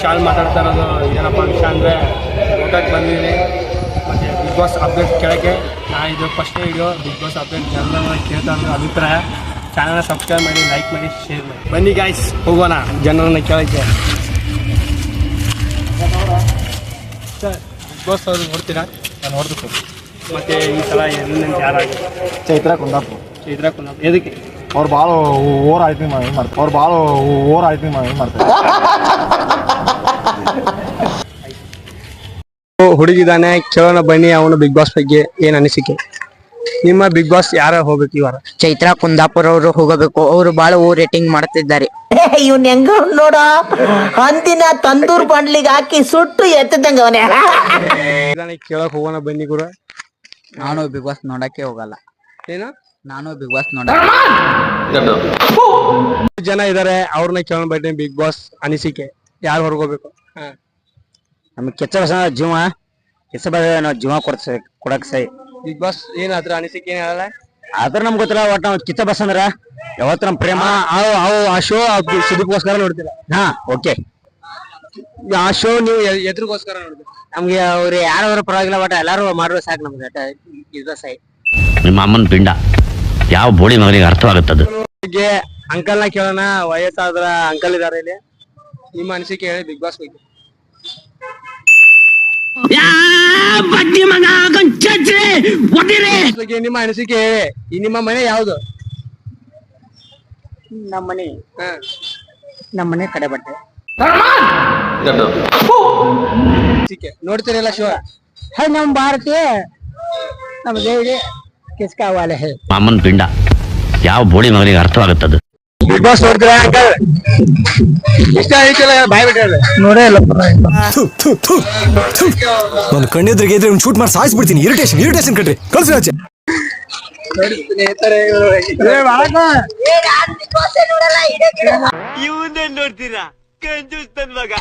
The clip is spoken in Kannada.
ಚಾಲ್ ಮಾತಾಡ್ತಾ ಇರೋದು ಏನಪ್ಪ ವಿಷಯ ಅಂದರೆ ಊಟಕ್ಕೆ ಬಂದಿದ್ದೀನಿ ಮತ್ತು ಬಿಗ್ ಬಾಸ್ ಅಪ್ಡೇಟ್ ಕೇಳೋಕ್ಕೆ ಇದು ಫಸ್ಟೇ ವಿಡಿಯೋ ಬಿಗ್ ಬಾಸ್ ಅಪ್ಡೇಟ್ ಜನರನ್ನ ಕೇಳ್ತಾ ಅನ್ನೋ ಅಭಿಪ್ರಾಯ. ಚಾನಲ್ನ ಸಬ್ಸ್ಕ್ರೈಬ್ ಮಾಡಿ, ಲೈಕ್ ಮಾಡಿ, ಶೇರ್ ಮಾಡಿ. ಬನ್ನಿ ಗಾಯ್ಸ್, ಹೋಗೋಣ ಜನರನ್ನ ಕೇಳೋಕ್ಕೆ. ಸರ್ ಬಿಗ್ ಬಾಸ್ ಅವ್ರು ನೋಡ್ತೀರಾ? ನಾನು ನೋಡ್ಬೇಕು. ಮತ್ತು ಈ ಸಲ ಏನಂತ ಯಾರಾಗಿ ಚೈತ್ರ ಕುಂದಾಪುರ ಎದಕ್ಕೆ ಅವ್ರು ಭಾಳ ಓವರ್ ಆಯ್ತು ಮಾಡ್ತಾರೆ. ಅವ್ರು ಭಾಳ ಓವರ್ ಆಯ್ತು ಮಾಡ್ತಾರೆ. ಹುಡುಗಿದಾನೆ, ಕೇಳೋಣ ಬನ್ನಿ ಅವನು ಬಿಗ್ ಬಾಸ್ ಬಗ್ಗೆ ಏನು ಅನಿಸಿಕೆ. ನಿಮ್ಮ ಬಿಗ್ ಬಾಸ್ ಯಾರು ಹೋಗ್ಬೇಕು ಈ ವಾರ? ಚೈತ್ರ ಕುಂದಾಪುರ ಅವರು ಹೋಗಬೇಕು. ಅವರು ಬಹಳ ರೇಟಿಂಗ್ ಮಾಡ್ತಿದ್ದಾರೆ. ಇವ್ನ ಹೆಂಗ ನೋಡ ಅಂದಿನ ತಂದೂರ್ ಬಂಡ್ಲಿಗೆ ಹಾಕಿ ಸುಟ್ಟು ಎತ್ತದಂಗ ಅವನೇ. ಕೇಳಕ್ ಹೋಗೋಣ ಬನ್ನಿ ಗುರು. ನಾನು ಬಿಗ್ ಬಾಸ್ ನೋಡಕ್ಕೆ ಹೋಗಲ್ಲ. ಏನು? ನಾನು ಬಿಗ್ ಬಾಸ್ ನೋಡ ಜನ ಇದಾರೆ, ಅವ್ರನ್ನ ಕೇಳೋಣ ಬನ್ನಿ. ಬಿಗ್ ಬಾಸ್ ಅನಿಸಿಕೆ ಯಾರು ಹೊರಗೋಗ್ಬೇಕು? ನಮ್ಗೆ ಕೆಚ್ಚ ಬಸ ಜೀವ ಕೆಸ ನಾವು ಜೀವ ಕೊಡಕ್ ಸೈ. ಬಿಗ್ ಬಾಸ್ ಏನ್ ಅದ್ರ ಅನಿಸಿಕೆ ಏನ್ ಹೇಳಲ್ಲ? ಆದ್ರ ನಮ್ಗೆ ಗೊತ್ತಿಲ್ಲ. ಒಟ್ಟು ನಾವು ಕಿತ್ತ ಬಸ್ ಅಂದ್ರ ಯಾವತ್ತು ನಮ್ ಪ್ರೇಮ ಆ ಶೋ ಸುದೀಪ್ಗೋಸ್ಕರ ನೋಡ್ತೀರ. ಹಾ, ಓಕೆ. ಆ ಶೋ ನೀವು ಎದ್ರಿಗೋಸ್ಕರ ನೋಡ್ತೀರ? ನಮ್ಗೆ ಅವ್ರು ಯಾರು ಪರವಾಗಿಲ್ಲ, ಬಟ್ ಎಲ್ಲಾರು ಮಾಡುವ ಸಾಕು ನಮ್ಗೆ. ಸೈ ನಿಮ್ಮ ಅಮ್ಮನ ಪಿಂಡ ಯಾವ ಬೋಳಿ ಮಗನಿಗೆ ಅರ್ಥವಾಗುತ್ತದೆ. ಅಂಕಲ್ನ ಕೇಳೋಣ. ವಯಸ್ಸಾದ್ರ ಅಂಕಲ್ ಇದಾರೆ ಇಲ್ಲಿ. ನಿಮ್ಮ ಅನಿಸಿಕೆ ಹೇಳಿ ಬಿಗ್ ಬಾಸ್ ಬಗ್ಗೆ. ನಿಮ್ಮ ಅನಿಸಿಕೆ ಹೇಳಿ. ನಿಮ್ಮ ಮನೆ ಯಾವ್ದು? ನಮ್ಮನೆ ಕಡೆ ಬಟ್ಟೆ ನೋಡ್ತೀರಲ್ಲ ಶೋ? ನಮ್ ಭಾರತೀಯ ನಮ್ಗೆ ಕಿಸ್ಕಾ ವಾಲೆ ಹೇ. ಅಮ್ಮನ ಪಿಂಡ ಯಾವ ಬೋಳಿ ಮಗನಿಗೆ ಅರ್ಥವಾಗುತ್ತದೆ. ಬಿಗ್ ಬಾಸ್ ನೋಡ್ತೀರಾ ಅಂಕಲ್? ಇಷ್ಟ ಆಯ್ತಲ್ಲ, ಬಾಯ್ ಬಿಟ್ರೆ ನೋಡೇ ಇಲ್ಲ. ನಾನು ಕಣ್ಣೆದ್ರಿಗೆ ಇದ್ರೆ ಶೂಟ್ ಮಾಡಿ ಸಾಯಿಸ್ಬಿಡ್ತೀನಿ. ಇರಿಟೇಷನ್ ಕಟ್ರಿ, ಕಳ್ಸಿ ಆಚೆ. ಇವಂದೇ ನೋಡ್ತೀರಾ? ಕಂಜೂಸ್ ನನ್ ಮಗ.